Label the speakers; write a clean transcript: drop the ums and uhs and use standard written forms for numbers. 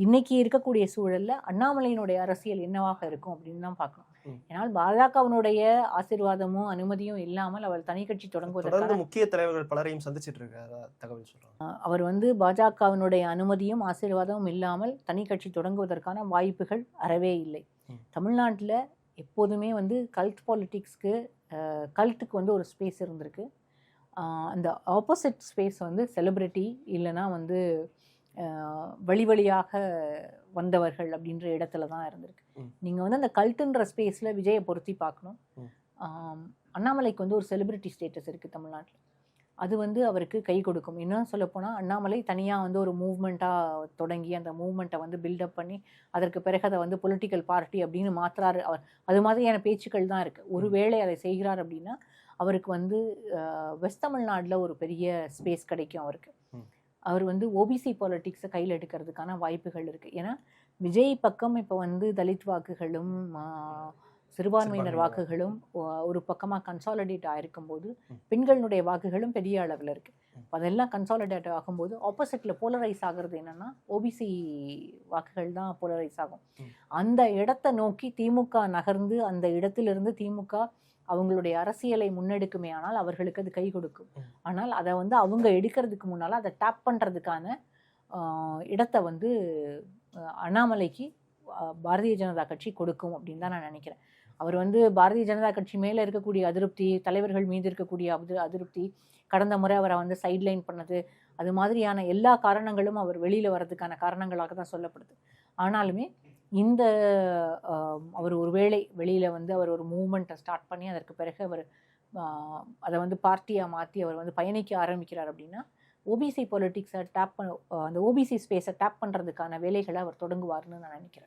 Speaker 1: இன்னைக்கு இருக்கக்கூடிய சூழல்ல அண்ணாமலையினுடைய அரசியல் என்னவாக இருக்கும் அப்படின்னு தான் பார்க்கணும். ஏன்னால் பாஜகவினுடைய ஆசீர்வாதமும் அனுமதியும் இல்லாமல் அவர் தனி கட்சி தொடங்குவதற்கான
Speaker 2: முக்கிய தலைவர்கள் பலரையும் சந்திச்சிட்டு இருக்காரு தகவல் சொல்றாங்க.
Speaker 1: அவர் பாஜகவினுடைய அனுமதியும் ஆசீர்வாதமும் இல்லாமல் தனி கட்சி தொடங்குவதற்கான வாய்ப்புகள் அறவே இல்லை. தமிழ்நாட்டில் எப்போதுமே கல்ட் பாலிட்டிக்ஸ்க்கு கல்ட்டுக்கு ஒரு ஸ்பேஸ் இருந்திருக்கு. அந்த ஆப்போசிட் ஸ்பேஸ் செலிபிரிட்டி இல்லைன்னா வழி வழியாக வந்தவர்கள் அப்படின்ற இடத்துல தான் இருந்திருக்கு. நீங்கள் அந்த கல்ட்டுன்ற ஸ்பேஸில் விஜயை பொருத்தி பார்க்கணும். அண்ணாமலைக்கு ஒரு செலிபிரிட்டி ஸ்டேட்டஸ் இருக்குது தமிழ்நாட்டில். அது அவருக்கு கை கொடுக்கும். இன்னும் சொல்லப்போனால் அண்ணாமலை தனியாக ஒரு மூவ்மெண்ட்டாக தொடங்கி அந்த மூவ்மெண்ட்டை பில்டப் பண்ணி அதற்கு பிறகு அதை பொலிட்டிக்கல் பார்ட்டி அப்படின்னு மாற்றுறாரு அவர். அது மாதிரியான பேச்சுக்கள் தான் இருக்குது. ஒருவேளை அதை செய்கிறார் அப்படின்னா அவருக்கு வெஸ்ட் தமிழ்நாட்டில் ஒரு பெரிய ஸ்பேஸ் கிடைக்கும் அவருக்கு. அவர் ஓபிசி பாலிட்டிக்ஸை கையில் எடுக்கிறதுக்கான வாய்ப்புகள் இருக்குது. ஏன்னா விஜய் பக்கம் இப்போ தலித் வாக்குகளும் சிறுபான்மையினர் வாக்குகளும் ஒரு பக்கமாக கன்சாலிடேட் ஆகிருக்கும் போது பெண்களுடைய வாக்குகளும் பெரிய அளவில் இருக்குது. அதெல்லாம் கன்சாலிடேட் ஆகும்போது ஆப்போசிட்டில் போலரைஸ் ஆகிறது என்னென்னா ஓபிசி வாக்குகள் தான் போலரைஸ் ஆகும். அந்த இடத்தை நோக்கி திமுக நகர்ந்து அந்த இடத்திலிருந்து திமுக அவங்களுடைய அரசியலை முன்னெடுக்குமே ஆனால் அவர்களுக்கு அது கை கொடுக்கும். ஆனால் அதை அவங்க எடுக்கிறதுக்கு முன்னால் அதை டேப் பண்ணுறதுக்கான இடத்தை அண்ணாமலைக்கு பாரதிய ஜனதா கட்சி கொடுக்கும் அப்படின்னு தான் நான் நினைக்கிறேன். அவர் பாரதிய ஜனதா கட்சி மேலே இருக்கக்கூடிய அதிருப்தி, தலைவர்கள் மீது இருக்கக்கூடிய அதிருப்தி, கடந்த முறை அவரை சைட்லைன் பண்ணது, அது மாதிரியான எல்லா காரணங்களும் அவர் வெளியில் வர்றதுக்கான காரணங்களாக தான் சொல்லப்படுது. ஆனாலுமே இந்த அவர் ஒருவேளை வெளியில் அவர் ஒரு மூவ்மெண்ட்டை ஸ்டார்ட் பண்ணி அதற்கு பிறகு அவர் அதை பார்ட்டியாக மாற்றி அவர் பயணிக்க ஆரம்பிக்கிறார் அப்படின்னா ஓபிசி பாலிட்டிக்ஸை அந்த ஓபிசி ஸ்பேஸை டேப் பண்ணுறதுக்கான வேலைகளை அவர் தொடங்குவார்னு நான் நினைக்கிறேன்.